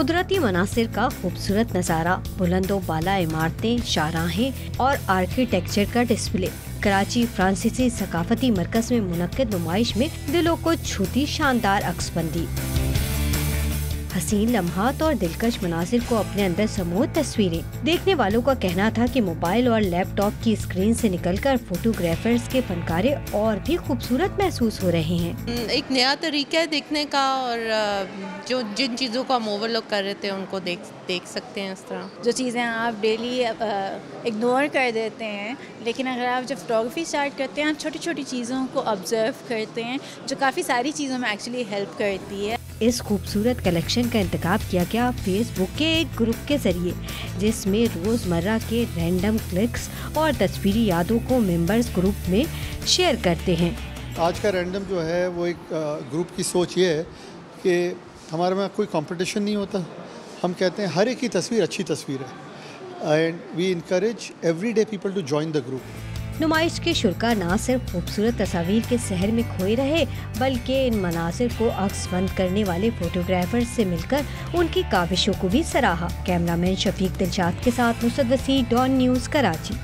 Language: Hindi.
कुदरती मनासिर का खूबसूरत नज़ारा, बुलंदो बाला इमारतें, शाहराहें और आर्किटेक्चर का डिस्प्ले। कराची फ्रांसीसी सकाफती मरकज में मुनक्किद नुमाइश में दिलों को छूती शानदार अक्सबंदी, हसीन लम्हात और दिलकश मनासिर को अपने अंदर समूह तस्वीरें। देखने वालों का कहना था कि मोबाइल और लैपटॉप की स्क्रीन से निकलकर फोटोग्राफर्स के फनकारे और भी खूबसूरत महसूस हो रहे हैं। एक नया तरीका है देखने का, और जो जिन चीज़ों को हम ओवरलुक कर रहे थे उनको देख सकते हैं। इस तरह जो चीज़ें आप डेली इग्नोर कर देते हैं, लेकिन अगर आप जब फोटोग्राफी स्टार्ट करते हैं, आप छोटी छोटी चीज़ों को ऑब्जर्व करते हैं, जो काफ़ी सारी चीज़ों में एक्चुअली हेल्प करती है। इस खूबसूरत कलेक्शन का इंतखाब किया गया फेसबुक के एक ग्रुप के जरिए, जिसमें रोजमर्रा के रैंडम क्लिक्स और तस्वीरी यादों को मेंबर्स ग्रुप में शेयर करते हैं। आज का रैंडम जो है वो एक ग्रुप की सोच ये है कि हमारे में कोई कंपटीशन नहीं होता। हम कहते हैं हर एक की तस्वीर अच्छी तस्वीर है, and we encourage everyday people to join the group. नुमाइश के शुरा न सिर्फ खूबसूरत तस्वीर के शहर में खोए रहे, बल्कि इन मनासिर को अक्सबंद करने वाले फोटोग्राफर्स से मिलकर उनकी काविशों को भी सराहा। कैमरामैन शफीक दिलशाद के साथ नुसरत वसी, डॉन न्यूज़, कराची।